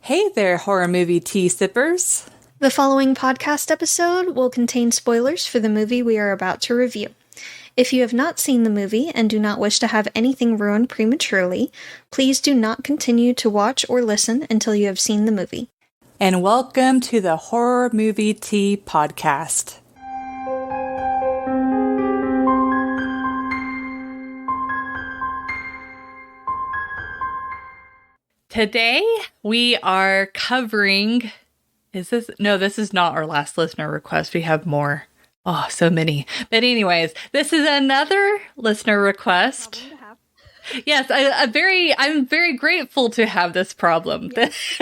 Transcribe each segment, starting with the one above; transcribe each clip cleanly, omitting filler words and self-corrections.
Hey there, horror movie tea sippers. The following podcast episode will contain spoilers for the movie we are about to review. If you have not seen the movie and do not wish to have anything ruined prematurely, please do not continue to watch or listen until you have seen the movie. And welcome to the Horror Movie Tea Podcast. Today, we are covering... this is not our last listener request. We have more. Oh, so many. But anyways, this is another listener request. Yes, I'm very grateful to have this problem. Yes.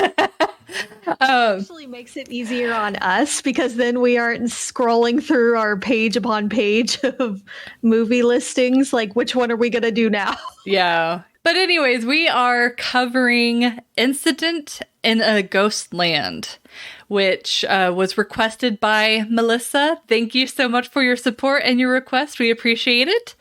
Actually makes it easier on us because then we aren't scrolling through our page upon page of movie listings. Like, which one are we going to do now? Yeah. But anyways, we are covering Incident in a Ghostland, which was requested by Melissa. Thank you so much for your support and your request. We appreciate it.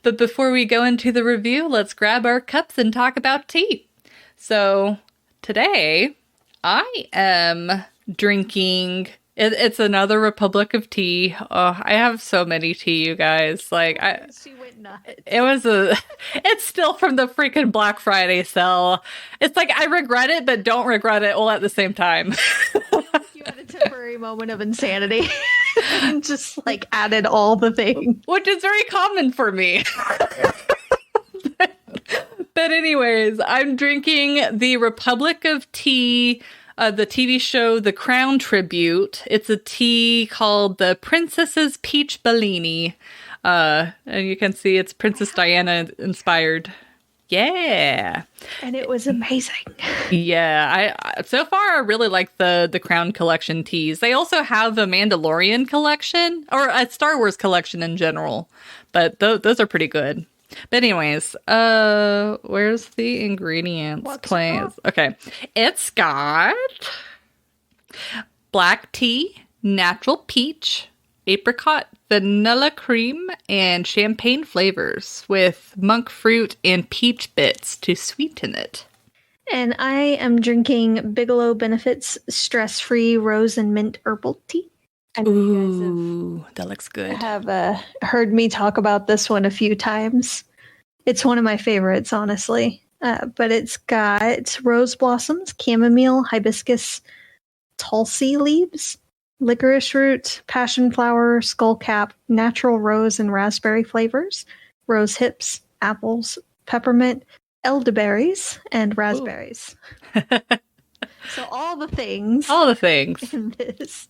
But before we go into the review, let's grab our cups and talk about tea. So today, I am drinking... It's another Republic of Tea. Oh, I have so many tea, you guys. Like, she went nuts. It's still from the freaking Black Friday sale. It's like, I regret it, but don't regret it all at the same time. You had a temporary moment of insanity and just like added all the things. Which is very common for me. But anyways, I'm drinking the Republic of Tea, the TV show The Crown Tribute. It's a tea called the Princess's Peach Bellini. And you can see it's Princess Diana inspired. Yeah. And it was amazing. Yeah. So far, I really like the Crown Collection teas. They also have a Mandalorian collection, or a Star Wars collection in general. But those are pretty good. But anyways, where's the ingredients? Please. Okay. It's got black tea, natural peach, apricot, vanilla cream, and champagne flavors with monk fruit and peach bits to sweeten it. And I am drinking Bigelow Benefits stress-free rose and mint herbal tea. Ooh, that looks good. Have heard me talk about this one a few times. It's one of my favorites, honestly. But it's got rose blossoms, chamomile, hibiscus, tulsi leaves, licorice root, passion flower, skullcap, natural rose and raspberry flavors, rose hips, apples, peppermint, elderberries, and raspberries. So all the things. All the things. In this.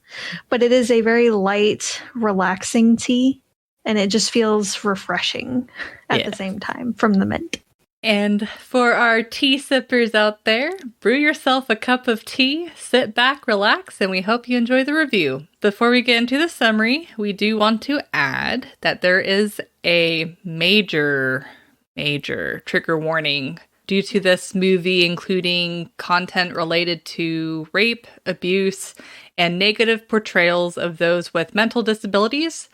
But it is a very light, relaxing tea, and it just feels refreshing at the same time from the mint. And for our tea sippers out there, brew yourself a cup of tea, sit back, relax, and we hope you enjoy the review. Before we get into the summary, we do want to add that there is a major trigger warning due to this movie, including content related to rape, abuse, and negative portrayals of those with mental disabilities,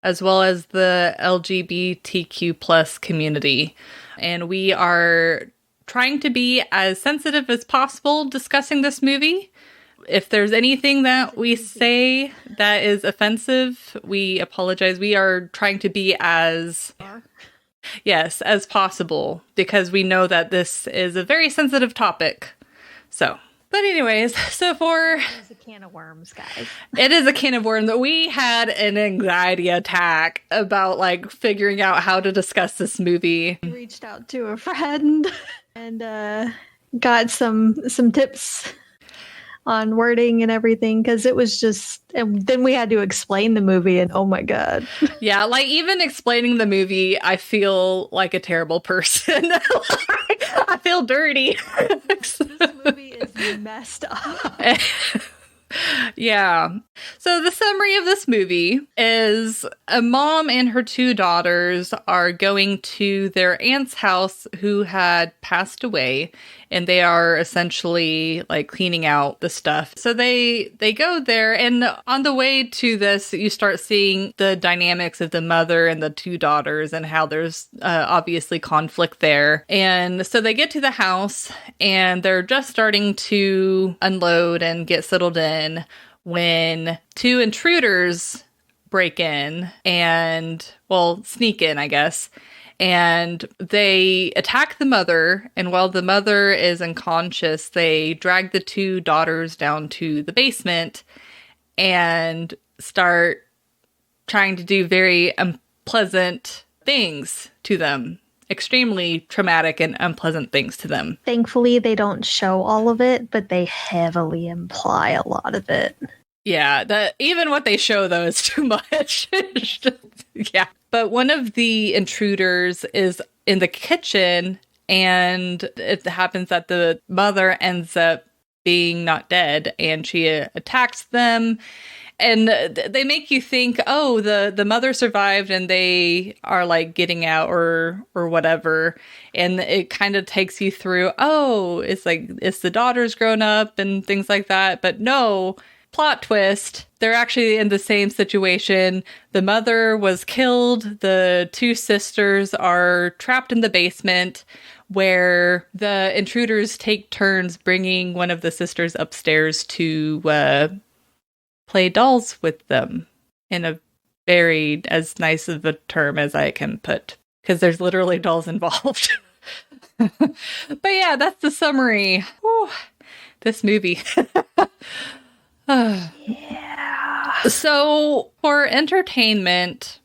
as well as the LGBTQ plus community. And we are trying to be as sensitive as possible discussing this movie. If there's anything that we say that is offensive, we apologize. We are trying to be as possible, because we know that this is a very sensitive topic. But anyways, it's a can of worms, guys. It is a can of worms. We had an anxiety attack about figuring out how to discuss this movie. We reached out to a friend and got some tips on wording and everything, because it was just, and then we had to explain the movie, and oh my god. Yeah, even explaining the movie, I feel like a terrible person. I feel dirty. This movie is messed up. Yeah. So the summary of this movie is a mom and her two daughters are going to their aunt's house who had passed away, and they are essentially like cleaning out the stuff. So they go there, and on the way to this, you start seeing the dynamics of the mother and the two daughters and how there's obviously conflict there. And so they get to the house, and they're just starting to unload and get settled in when two intruders break in and, well, sneak in, I guess. And they attack the mother, and while the mother is unconscious, they drag the two daughters down to the basement and start trying to do very unpleasant things to them. Extremely traumatic and unpleasant things to them. Thankfully, they don't show all of it, but they heavily imply a lot of it. Yeah, even what they show, though, is too much. Yeah. But one of the intruders is in the kitchen, and it happens that the mother ends up being not dead, and she attacks them. And they make you think, oh, the mother survived and they are like getting out or whatever. And it kind of takes you through, oh, it's like, it's the daughter's grown up and things like that. But no, plot twist, they're actually in the same situation. The mother was killed. The two sisters are trapped in the basement, where the intruders take turns bringing one of the sisters upstairs to play dolls with them, in a very as nice of a term as I can put, because there's literally dolls involved. But yeah, that's the summary. Whew, this movie. Yeah. So for entertainment,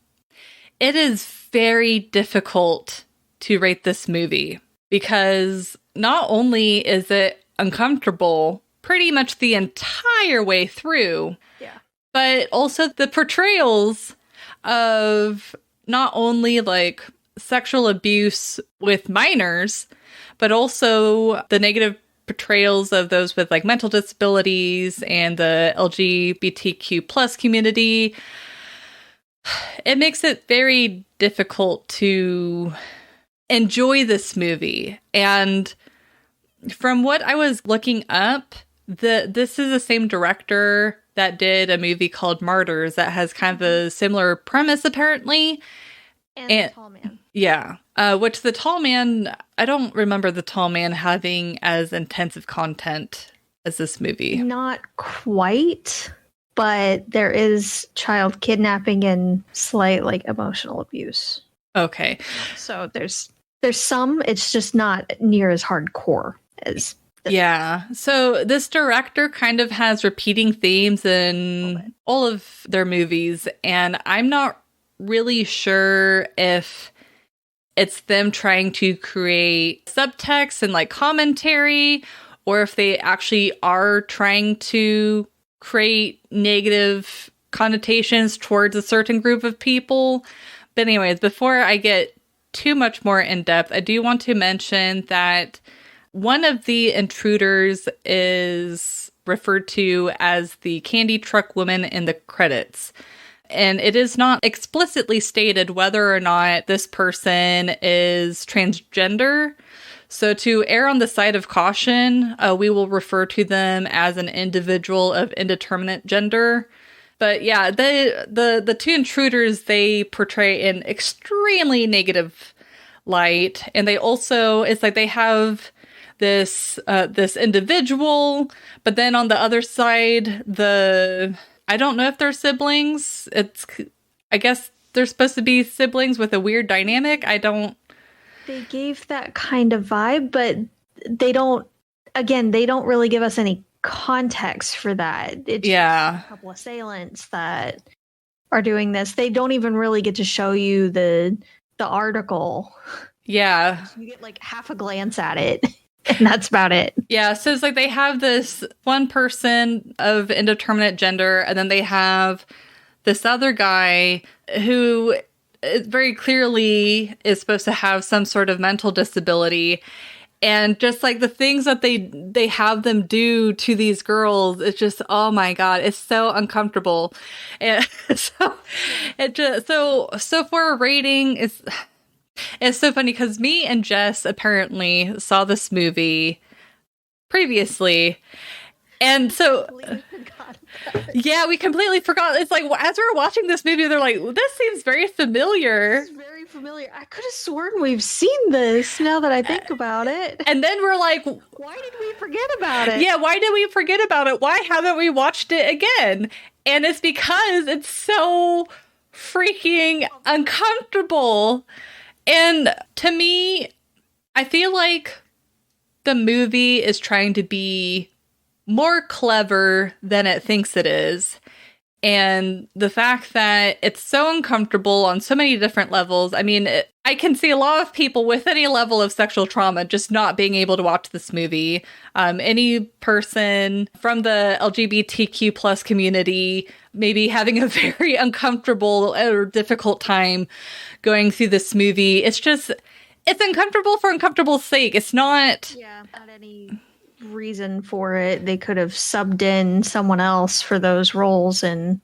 it is very difficult to rate this movie, because not only is it uncomfortable pretty much the entire way through, but also the portrayals of not only like sexual abuse with minors, but also the negative portrayals of those with like mental disabilities and the LGBTQ plus community. It makes it very difficult to enjoy this movie. And from what I was looking up, this is the same director that did a movie called Martyrs that has kind of a similar premise, apparently. And The Tall Man. Yeah. Which The Tall Man, I don't remember The Tall Man having as intensive content as this movie. Not quite, but there is child kidnapping and slight like emotional abuse. Okay. So there's some, it's just not near as hardcore as yeah. So this director kind of has repeating themes in all of their movies, and I'm not really sure if it's them trying to create subtext and like commentary, or if they actually are trying to create negative connotations towards a certain group of people. But anyways, before I get too much more in depth, I do want to mention that one of the intruders is referred to as the candy truck woman in the credits. And it is not explicitly stated whether or not this person is transgender. So to err on the side of caution, we will refer to them as an individual of indeterminate gender. But yeah, the two intruders, they portray an extremely negative light. And they also, it's like they have this individual, but then on the other side, I don't know if they're siblings. I guess they're supposed to be siblings with a weird dynamic. They gave that kind of vibe, but they don't really give us any context for that. It's just a couple assailants that are doing this. They don't even really get to show you the article. Yeah. You get like half a glance at it. And that's about it. Yeah, so it's like they have this one person of indeterminate gender, and then they have this other guy who very clearly is supposed to have some sort of mental disability. And just like the things that they have them do to these girls, it's just, oh my God, it's so uncomfortable. And so for a rating, it's so funny because me and Jess apparently saw this movie previously. And so, yeah, we completely forgot. It's like, as we were watching this movie, they're like, this seems very familiar. This is very familiar. I could have sworn we've seen this now that I think about it. And then we're like, why did we forget about it? Yeah, why did we forget about it? Why haven't we watched it again? And it's because it's so freaking uncomfortable. And to me, I feel like the movie is trying to be more clever than it thinks it is. And the fact that it's so uncomfortable on so many different levels. I mean, I can see a lot of people with any level of sexual trauma just not being able to watch this movie. Any person from the LGBTQ plus community maybe having a very uncomfortable or difficult time going through this movie. It's uncomfortable for uncomfortable's sake. It's not... Yeah, not any reason for it. They could have subbed in someone else for those roles and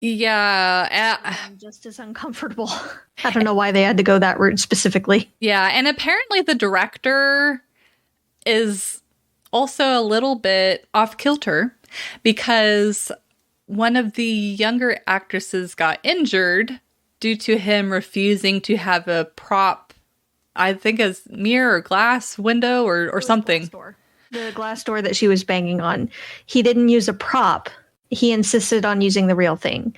just as uncomfortable. I don't know why they had to go that route specifically. Yeah, and apparently the director is also a little bit off kilter because one of the younger actresses got injured due to him refusing to have a prop, I think as mirror or glass window or something. The glass door that she was banging on. He didn't use a prop. He insisted on using the real thing.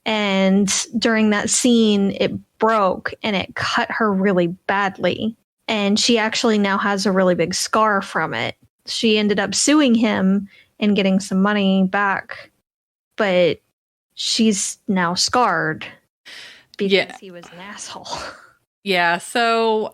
And during that scene, it broke and it cut her really badly. And she actually now has a really big scar from it. She ended up suing him and getting some money back. But she's now scarred because he was an asshole. Yeah, so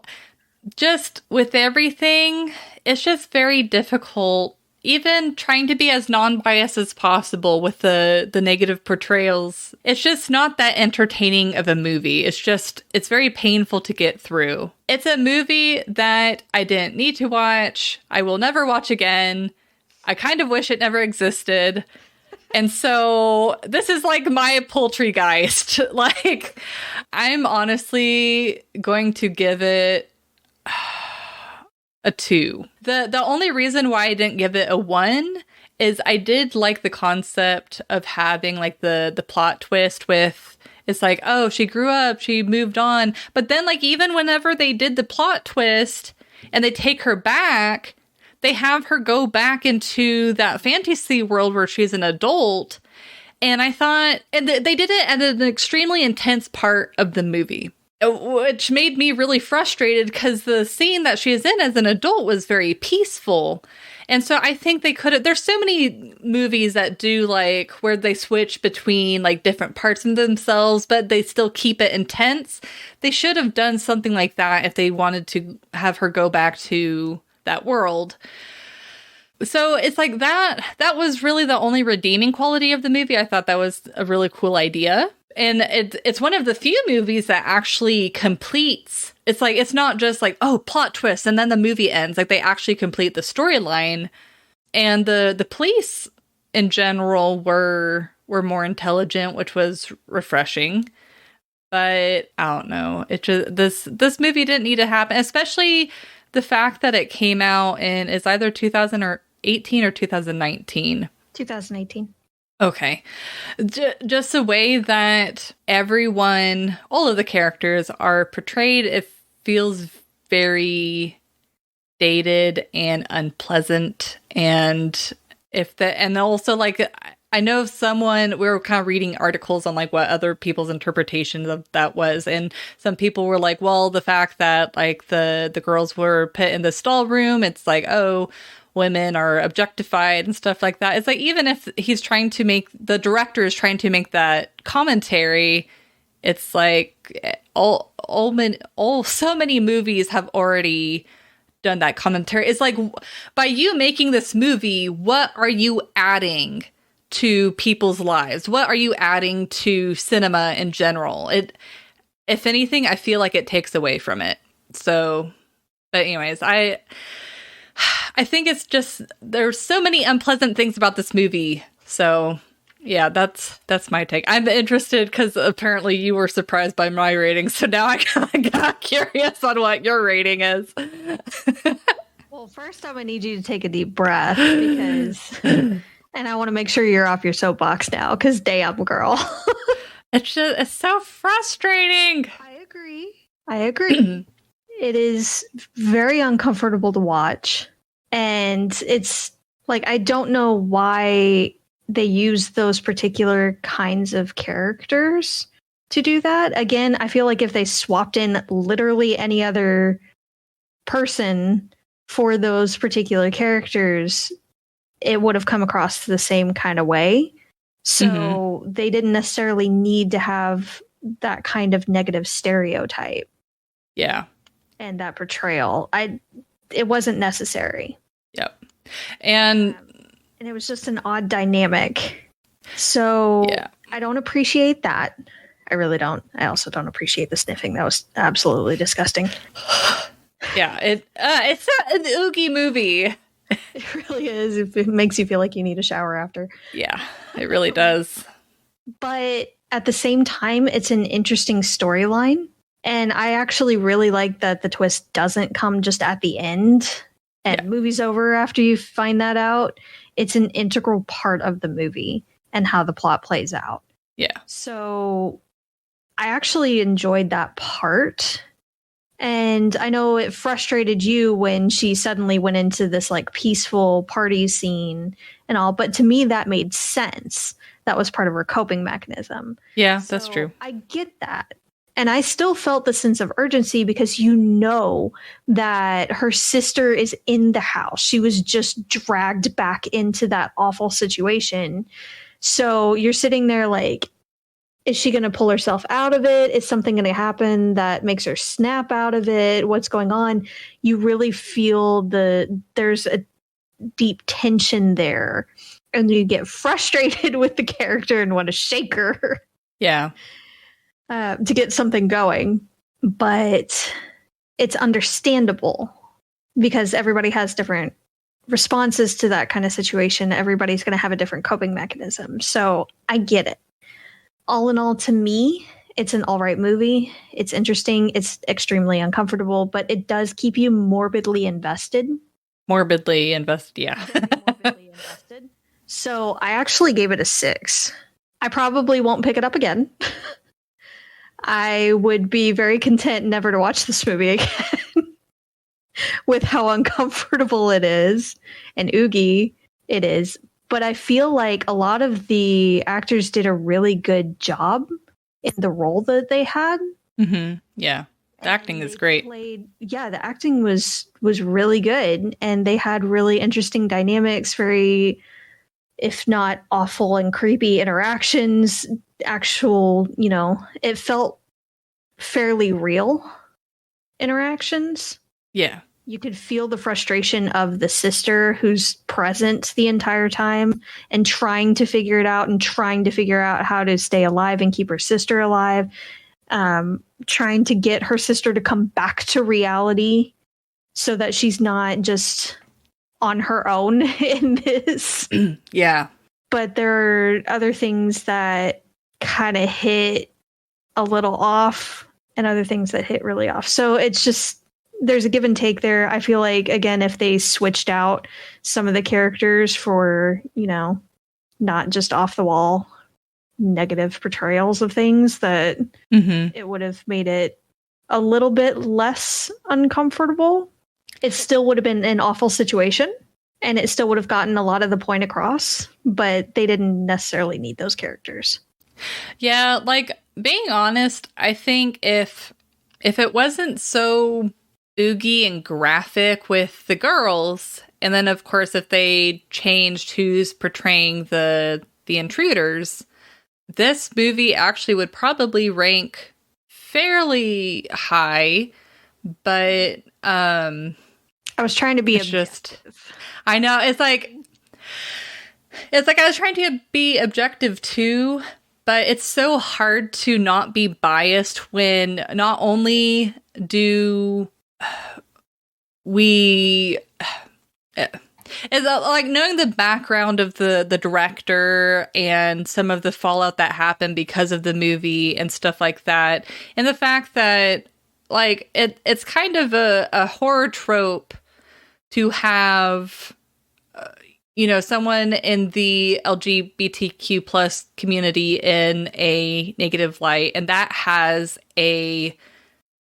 just with everything, it's just very difficult, even trying to be as non-biased as possible with the negative portrayals. It's just not that entertaining of a movie. It's very painful to get through. It's a movie that I didn't need to watch. I will never watch again. I kind of wish it never existed. And so this is like my Poultrygeist. Like, I'm honestly going to give it a 2. The only reason why I didn't give it a 1 is I did like the concept of having like the plot twist with, it's like, oh, she grew up, she moved on. But then like even whenever they did the plot twist and they take her back, they have her go back into that fantasy world where she's an adult. And I thought, and they did it at an extremely intense part of the movie, which made me really frustrated because the scene that she is in as an adult was very peaceful. And so I think they could have, there's so many movies that do like where they switch between like different parts of themselves, but they still keep it intense. They should have done something like that if they wanted to have her go back to that world. So it's like that was really the only redeeming quality of the movie. I thought that was a really cool idea. And it's one of the few movies that actually completes. It's like, it's not just like, oh, plot twist, and then the movie ends. Like, they actually complete the storyline. And the police in general were more intelligent, which was refreshing. But I don't know. It just this movie didn't need to happen, especially the fact that it came out in is either 2018 or 2019. 2018. Okay. Just the way that everyone, all of the characters are portrayed, it feels very dated and unpleasant. And and also like, I know we were kind of reading articles on like what other people's interpretations of that was. And some people were like, well, the fact that like the girls were put in the stall room, it's like, oh, women are objectified and stuff like that. It's like, even if the director is trying to make that commentary, it's like so many movies have already done that commentary. It's like, by you making this movie, what are you adding to people's lives? What are you adding to cinema in general? If anything, I feel like it takes away from it. So, but anyways, I think it's just, there's so many unpleasant things about this movie. So yeah, that's my take. I'm interested because apparently you were surprised by my rating. So now I got curious on what your rating is. Well, Well, first I'm gonna need you to take a deep breath because, and I want to make sure you're off your soapbox now because damn, girl. It's so frustrating. I agree. It is very uncomfortable to watch. And it's like, I don't know why they use those particular kinds of characters to do that. Again, I feel like if they swapped in literally any other person for those particular characters, it would have come across the same kind of way. So they didn't necessarily need to have that kind of negative stereotype. Yeah. And that portrayal. It wasn't necessary. Yep. And it was just an odd dynamic. So yeah. I don't appreciate that. I really don't. I also don't appreciate the sniffing. That was absolutely disgusting. Yeah, it's an oogie movie. It really is. It makes you feel like you need a shower after. Yeah, it really does. But at the same time, it's an interesting storyline. And I actually really like that the twist doesn't come just at the end and movie's over after you find that out. It's an integral part of the movie and how the plot plays out. Yeah. So I actually enjoyed that part. And I know it frustrated you when she suddenly went into this like peaceful party scene and all, but to me that made sense. That was part of her coping mechanism. Yeah, so that's true. I get that. And I still felt the sense of urgency because you know that her sister is in the house. She was just dragged back into that awful situation. So you're sitting there like, is she going to pull herself out of it? Is something going to happen that makes her snap out of it? What's going on? You really feel there's a deep tension there. And you get frustrated with the character and want to shake her. Yeah. To get something going. But it's understandable because everybody has different responses to that kind of situation. Everybody's going to have a different coping mechanism. So I get it. All in all, to me, it's an all right movie. It's interesting. It's extremely uncomfortable, but it does keep you morbidly invested. Morbidly invested, yeah. Morbidly invested. So I actually gave it a 6. I probably won't pick it up again. I would be very content never to watch this movie again with how uncomfortable it is and oogie it is. But I feel like a lot of the actors did a really good job in the role that they had. Mm-hmm. Yeah. The acting is great. The acting was really good. And they had really interesting dynamics, very, if not awful and creepy interactions. Actual, it felt fairly real interactions. Yeah. You could feel the frustration of the sister who's present the entire time and trying to figure it out and trying to figure out how to stay alive and keep her sister alive. Trying to get her sister to come back to reality so that she's not just on her own in this. Yeah. But there are other things that kind of hit a little off and other things that hit really off. So it's just, there's a give and take there. I feel like, again, if they switched out some of the characters for, not just off the wall negative portrayals of things, that it would have made it a little bit less uncomfortable. It still would have been an awful situation and it still would have gotten a lot of the point across, but they didn't necessarily need those characters. Yeah, like, being honest, I think if it wasn't so oogie and graphic with the girls, and then of course if they changed who's portraying the intruders, this movie actually would probably rank fairly high. But I was trying to be objective. I know, it's like I was trying to be objective too. But it's so hard to not be biased when not only do we... It's like knowing the background of the director and some of the fallout that happened because of the movie and stuff like that. And the fact that, like, it's kind of a horror trope to have someone in the LGBTQ plus community in a negative light, and that has a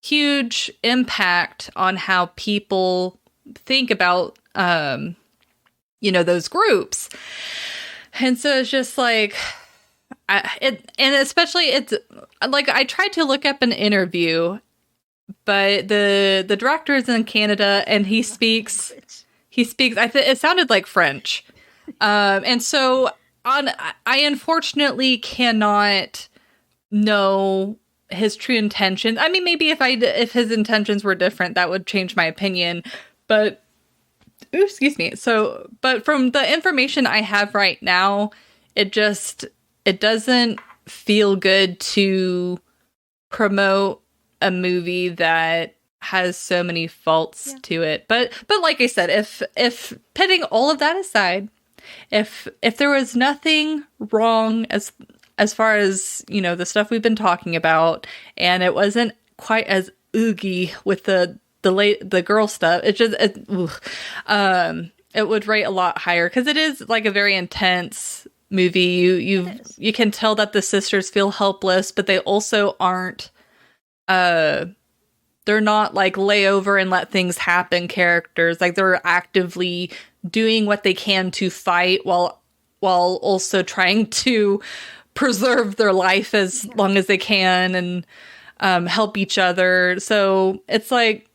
huge impact on how people think about those groups. And so it's just like especially it's like I tried to look up an interview, but the director is in Canada and he speaks it sounded like French. And so I unfortunately cannot know his true intentions. I mean, maybe if his intentions were different, that would change my opinion. But excuse me. So, but from the information I have right now, it doesn't feel good to promote a movie that has so many faults to it. But like I said, if putting all of that aside, if there was nothing wrong as far as, the stuff we've been talking about, and it wasn't quite as oogie with the girl stuff, it would rate a lot higher, because it is like a very intense movie. You can tell that the sisters feel helpless, but they also aren't they're not like lay over and let things happen characters. Like, they're actively doing what they can to fight while also trying to preserve their life as long as they can, and help each other. So it's like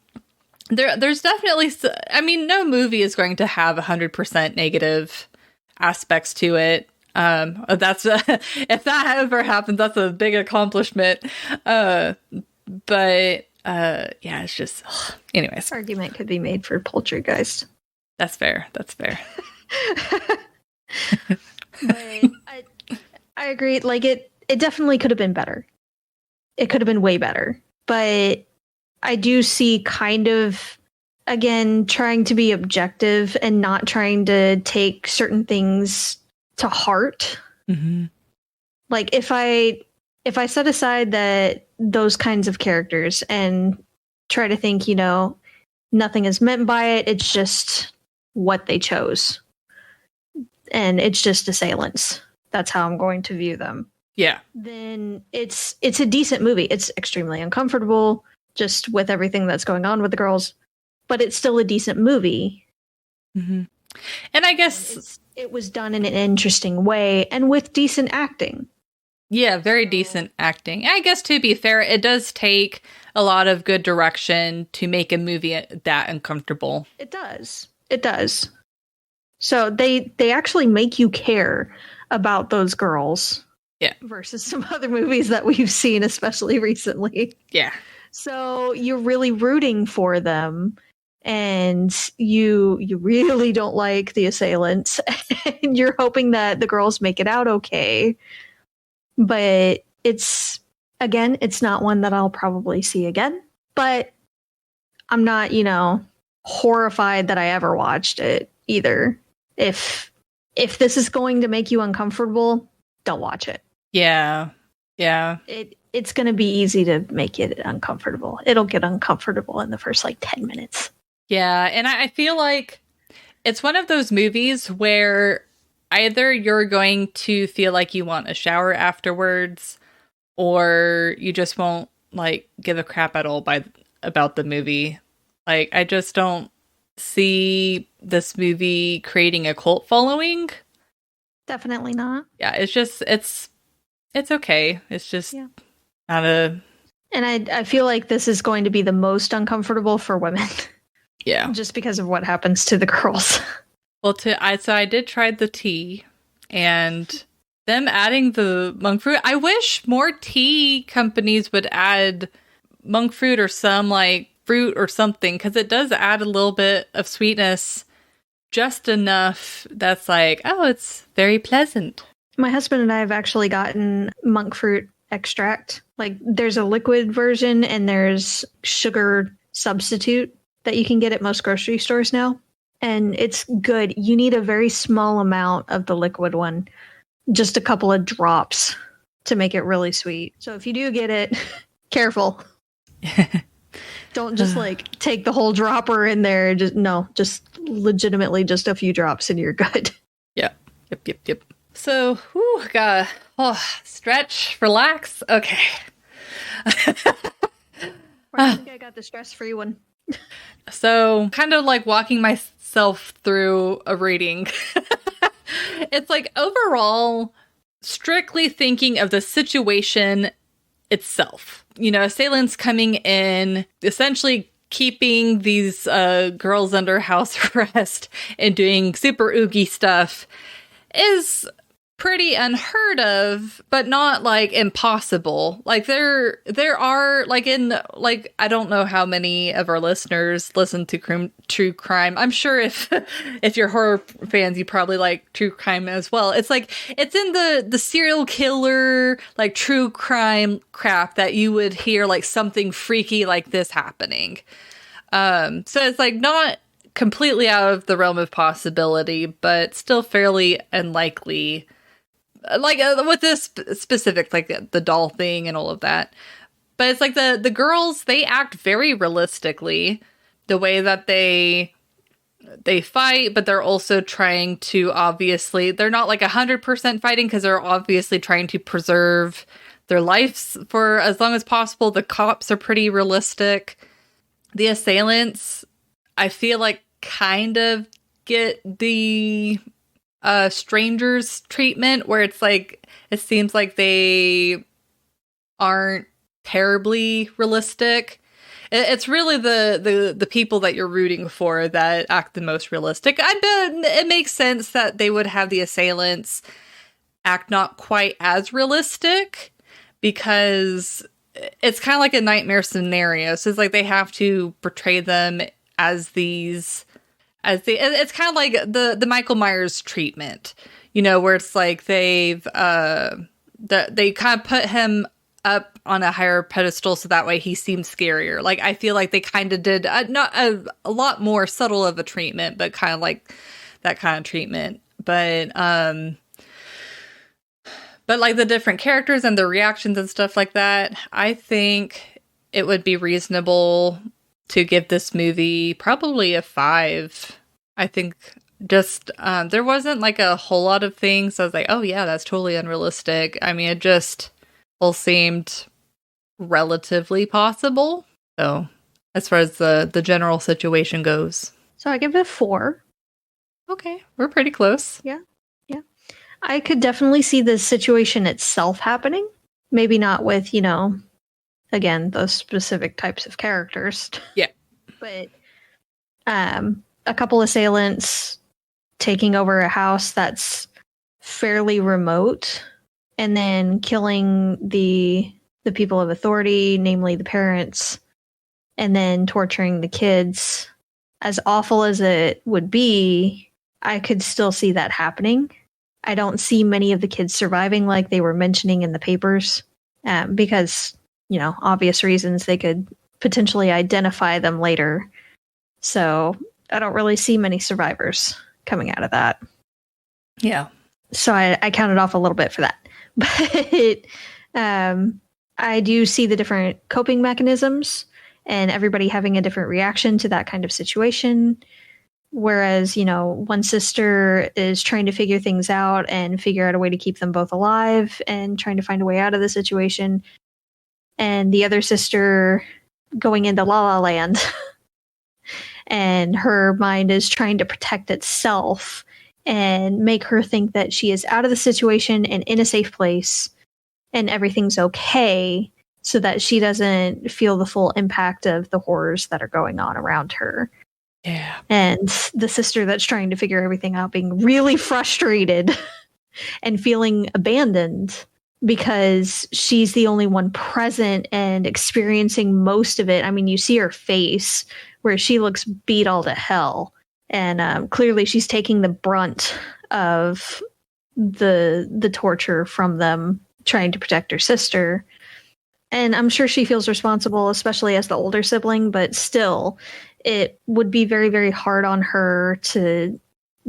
there's definitely, I mean, no movie is going to have 100% negative aspects to it. That's if that ever happens, that's a big accomplishment. But it's just, anyways. Argument could be made for Poltergeist. That's fair. But I agree. Like, it definitely could have been better. It could have been way better. But I do see kind of, again, trying to be objective and not trying to take certain things to heart. Mm-hmm. Like, if I set aside those kinds of characters and try to think, nothing is meant by it, it's just what they chose. And it's just assailants. That's how I'm going to view them. Yeah. Then it's a decent movie. It's extremely uncomfortable just with everything that's going on with the girls, but it's still a decent movie. Mm-hmm. And I guess it was done in an interesting way and with decent acting. Yeah, very decent acting. I guess, to be fair, it does take a lot of good direction to make a movie that uncomfortable. It does. So they actually make you care about those girls. Yeah. Versus some other movies that we've seen, especially recently. Yeah. So you're really rooting for them, and you really don't like the assailants, and you're hoping that the girls make it out okay. But it's not one that I'll probably see again. But I'm not, horrified that I ever watched it either. If this is going to make you uncomfortable, don't watch it. Yeah. It's going to be easy to make it uncomfortable. It'll get uncomfortable in the first 10 minutes. Yeah, and I feel like it's one of those movies where either you're going to feel like you want a shower afterwards, or you just won't give a crap at all about the movie. I just don't see this movie creating a cult following. Definitely not. Yeah, it's okay. It's just not a... And I feel like this is going to be the most uncomfortable for women. Yeah. Just because of what happens to the girls. Well, I did try the tea, and them adding the monk fruit. I wish more tea companies would add monk fruit or some fruit or something, because it does add a little bit of sweetness, just enough that's it's very pleasant. My husband and I have actually gotten monk fruit extract. There's a liquid version and there's sugar substitute that you can get at most grocery stores now. And it's good. You need a very small amount of the liquid one, just a couple of drops to make it really sweet. So if you do get it, careful. Don't just like take the whole dropper in there. Just legitimately just a few drops and you're good. Yep. So, gotta stretch, relax. Okay. I think I got the stress-free one. So, kind of like walking myself through a reading. It's like overall, strictly thinking of the situation itself. You know, assailants coming in, essentially keeping these girls under house arrest and doing super oogie stuff is pretty unheard of, but not like impossible. Like there are like I don't know how many of our listeners listen to true crime. I'm sure if you're horror fans, you probably like true crime as well. It's like it's in the serial killer like true crime crap that you would hear like something freaky like this happening. So it's like not completely out of the realm of possibility, but still fairly unlikely. Like with this specific, like the doll thing and all of that. But it's like the girls, they act very realistically. The way that they fight, but they're also trying to obviously, they're not like 100% fighting because they're obviously trying to preserve their lives for as long as possible. The cops are pretty realistic. The assailants, I feel like kind of get the strangers treatment where it's like it seems like they aren't terribly realistic. It's really the people that you're rooting for that act the most realistic. I bet it makes sense that they would have the assailants act not quite as realistic because it's kind of like a nightmare scenario. So it's like they have to portray them as these it's kind of like the Michael Myers treatment, you know, where it's like they kind of put him up on a higher pedestal so that way he seems scarier. Like I feel like they kind of did not a lot more subtle of a treatment, but kind of like that kind of treatment. But like the different characters and their reactions and stuff like that, I think it would be reasonable to give this movie probably a 5. I think just there wasn't like a whole lot of things. I was like, oh yeah, that's totally unrealistic. I mean, it just all seemed relatively possible. So as far as the general situation goes. So I give it a 4. Okay, we're pretty close. Yeah. I could definitely see the situation itself happening. Maybe not with, you know, again, those specific types of characters. Yeah. But a couple assailants taking over a house that's fairly remote and then killing the people of authority, namely the parents, and then torturing the kids. As awful as it would be, I could still see that happening. I don't see many of the kids surviving like they were mentioning in the papers because, you know, obvious reasons they could potentially identify them later. So I don't really see many survivors coming out of that. Yeah. So I counted off a little bit for that. But I do see the different coping mechanisms and everybody having a different reaction to that kind of situation. Whereas, you know, one sister is trying to figure things out and figure out a way to keep them both alive and trying to find a way out of the situation. And the other sister going into La La Land. And her mind is trying to protect itself and make her think that she is out of the situation and in a safe place and everything's okay so that she doesn't feel the full impact of the horrors that are going on around her. Yeah. And the sister that's trying to figure everything out being really frustrated and feeling abandoned because she's the only one present and experiencing most of it. I mean, you see her face where she looks beat all to hell. And clearly she's taking the brunt of the torture from them trying to protect her sister. And I'm sure she feels responsible, especially as the older sibling, but still, it would be very, very hard on her to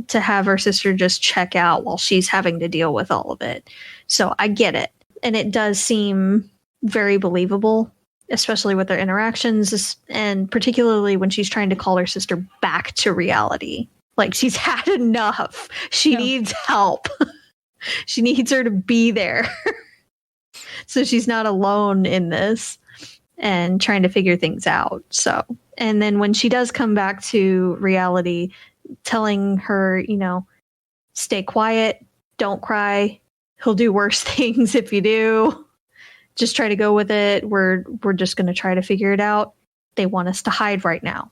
have her sister just check out while she's having to deal with all of it. So I get it. And it does seem very believable especially with their interactions, and particularly when she's trying to call her sister back to reality. Like, she's had enough. She needs help. She needs her to be there. So she's not alone in this and trying to figure things out. So, and then when she does come back to reality, telling her, stay quiet, don't cry. He'll do worse things if you do. Just try to go with it. We're just going to try to figure it out. They want us to hide right now.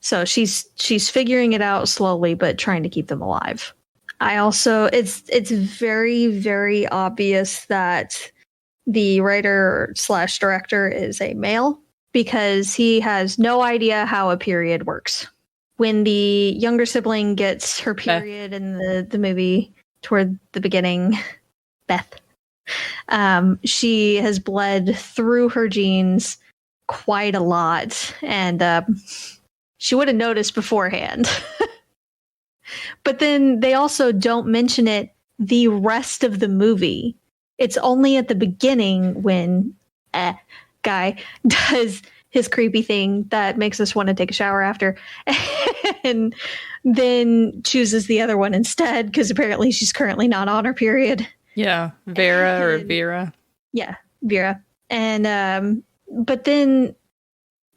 So she's figuring it out slowly, but trying to keep them alive. It's very, very obvious that the writer / director is a male, because he has no idea how a period works. When the younger sibling gets her period in the movie toward the beginning, Beth, she has bled through her jeans quite a lot, and she would have noticed beforehand. But then they also don't mention it the rest of the movie. It's only at the beginning when Guy does his creepy thing that makes us want to take a shower after, and then chooses the other one instead, because apparently she's currently not on her period. Yeah, Vera. Yeah, Vera. And but then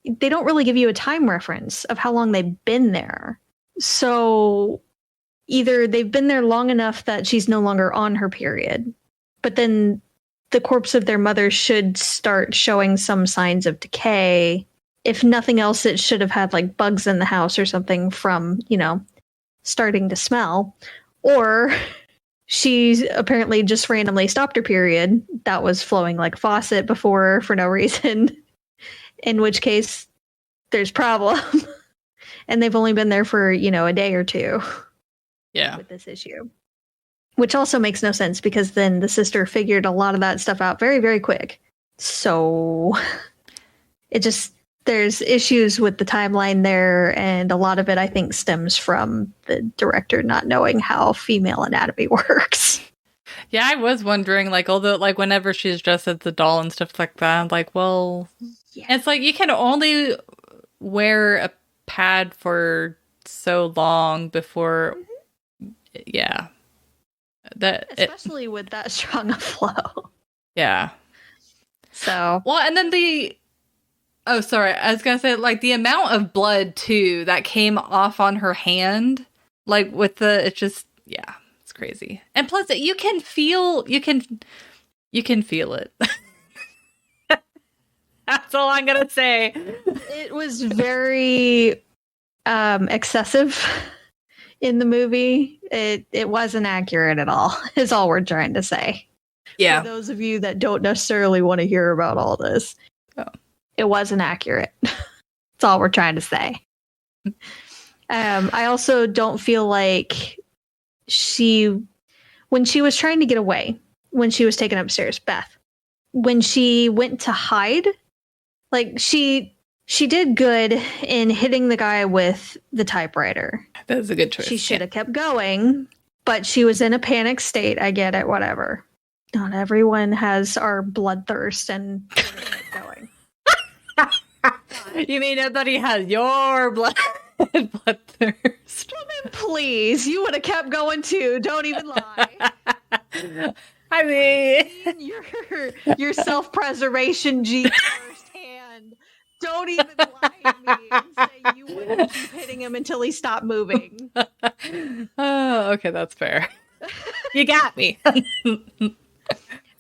they don't really give you a time reference of how long they've been there. So either they've been there long enough that she's no longer on her period, but then the corpse of their mother should start showing some signs of decay. If nothing else, it should have had like bugs in the house or something from, starting to smell. Or she apparently just randomly stopped her period that was flowing like a faucet before for no reason, in which case there's problem. And they've only been there for, a day or two. Yeah. With this issue. Which also makes no sense, because then the sister figured a lot of that stuff out very, very quick. So there's issues with the timeline there, and a lot of it, I think, stems from the director not knowing how female anatomy works. Yeah, I was wondering, although, whenever she's dressed as the doll and stuff like that, I'm like, well, yeah. It's like you can only wear a pad for so long before, yeah. Especially with that strong a flow. Yeah. So. Well, and then I was going to say, the amount of blood, too, that came off on her hand, it's just, yeah, it's crazy. And plus, you can feel it. That's all I'm going to say. It was very excessive in the movie. It wasn't accurate at all, is all we're trying to say. Yeah. For those of you that don't necessarily want to hear about all this, it wasn't accurate. That's all we're trying to say. I also don't feel like when she was trying to get away, when she was taken upstairs, Beth, when she went to hide, she did good in hitting the guy with the typewriter. That was a good choice. She should have kept going, but she was in a panic state. I get it, whatever. Not everyone has our bloodthirst and going. You mean nobody has your bloodthirst? Well, then please, you would have kept going too. Don't even lie. I mean, your self-preservation gene firsthand. Don't even lie to me and say you wouldn't keep hitting him until he stopped moving. Oh, okay, that's fair. You got me.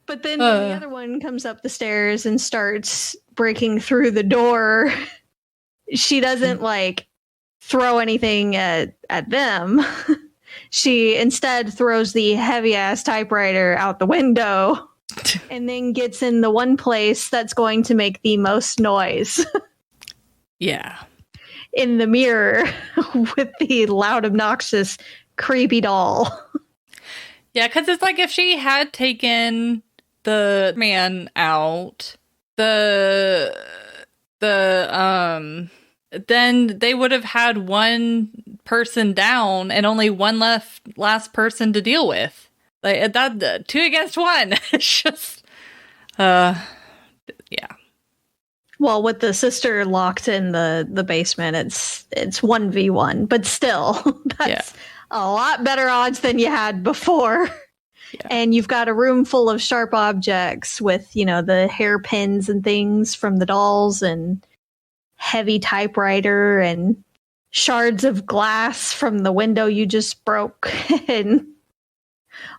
But then when the other one comes up the stairs and starts breaking through the door, she doesn't throw anything at them. She instead throws the heavy ass typewriter out the window and then gets in the one place that's going to make the most noise. Yeah. In the mirror with the loud, obnoxious, creepy doll. Yeah, because it's if she had taken the man out, then they would have had one person down and only one last person to deal with. That 2 against 1. It's just, yeah. Well, with the sister locked in the basement, it's 1v1, but still, that's a lot better odds than you had before. Yeah. And you've got a room full of sharp objects with, the hairpins and things from the dolls and heavy typewriter and shards of glass from the window you just broke and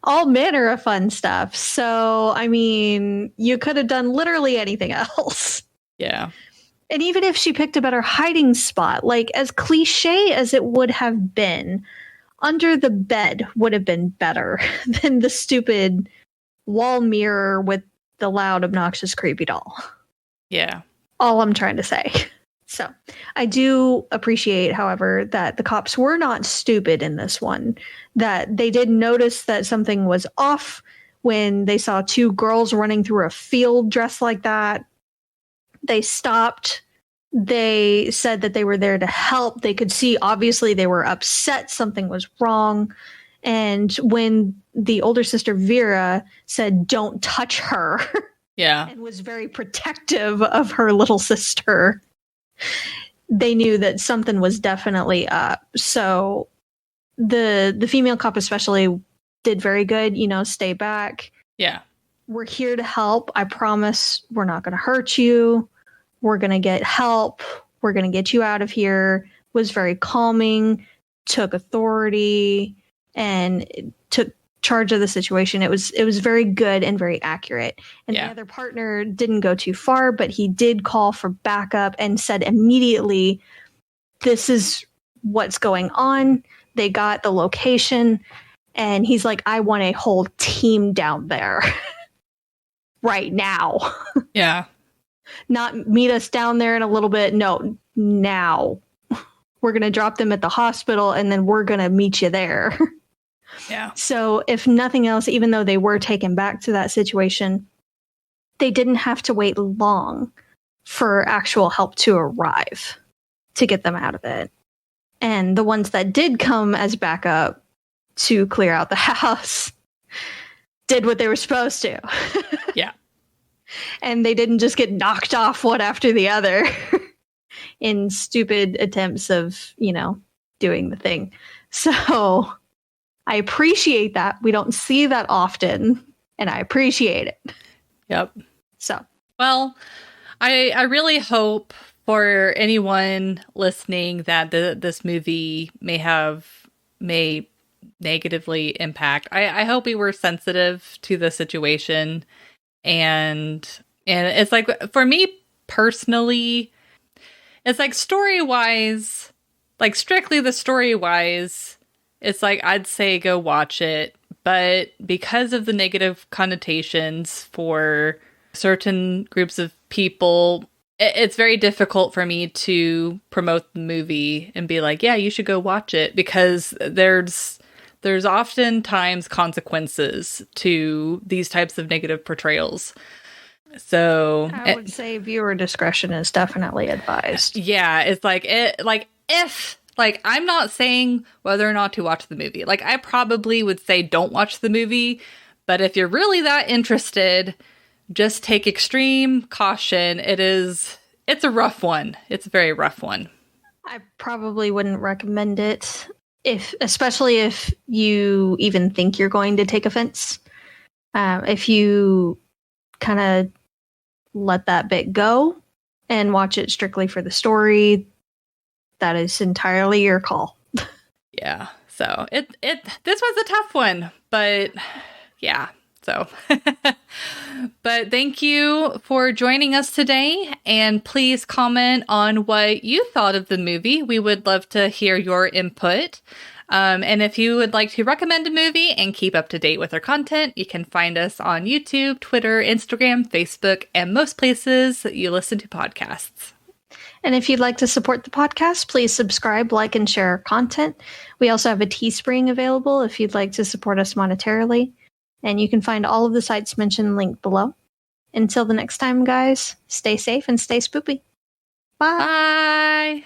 all manner of fun stuff. So, I mean, you could have done literally anything else. Yeah. And even if she picked a better hiding spot, like as cliche as it would have been, under the bed would have been better than the stupid wall mirror with the loud, obnoxious, creepy doll. Yeah. All I'm trying to say. So I do appreciate, however, that the cops were not stupid in this one, that they did notice that something was off when they saw two girls running through a field dressed like that. They stopped. They said that they were there to help. They could see, obviously, they were upset. Something was wrong. And when the older sister, Vera, said, "Don't touch her," yeah, and was very protective of her little sister, they knew that something was definitely up. So the female cop especially did very good, stay back. Yeah. We're here to help. I promise we're not going to hurt you. We're going to get help. We're going to get you out of here. Was very calming, took authority, and took charge of the situation. It was very good and very accurate. And the other partner didn't go too far, but he did call for backup and said immediately, "This is what's going on." They got the location, and he's like, "I want a whole team down there right now." Yeah. Not meet us down there in a little bit. No, now. We're going to drop them at the hospital, and then we're going to meet you there. Yeah. So if nothing else, even though they were taken back to that situation, they didn't have to wait long for actual help to arrive to get them out of it. And the ones that did come as backup to clear out the house did what they were supposed to. Yeah. And they didn't just get knocked off one after the other in stupid attempts of, doing the thing. So I appreciate that. We don't see that often, and I appreciate it. Yep. So, well, I really hope for anyone listening that this movie may negatively impact. I hope we were sensitive to the situation, and it's like, for me personally, it's like story-wise, like strictly the story-wise, it's like I'd say go watch it, but because of the negative connotations for certain groups of people, it's very difficult for me to promote the movie and be like, yeah, you should go watch it, because there's oftentimes consequences to these types of negative portrayals. So I would say viewer discretion is definitely advised. Yeah, it's like I'm not saying whether or not to watch the movie. Like, I probably would say don't watch the movie, but if you're really that interested, just take extreme caution. It's a rough one. It's a very rough one. I probably wouldn't recommend it, especially if you even think you're going to take offense. If you kind of let that bit go and watch it strictly for the story, that is entirely your call. Yeah. So this was a tough one, but yeah. So, but thank you for joining us today, and please comment on what you thought of the movie. We would love to hear your input. And if you would like to recommend a movie and keep up to date with our content, you can find us on YouTube, Twitter, Instagram, Facebook, and most places that you listen to podcasts. And if you'd like to support the podcast, please subscribe, like, and share our content. We also have a Teespring available if you'd like to support us monetarily. And you can find all of the sites mentioned linked below. Until the next time, guys, stay safe and stay spoopy. Bye. Bye.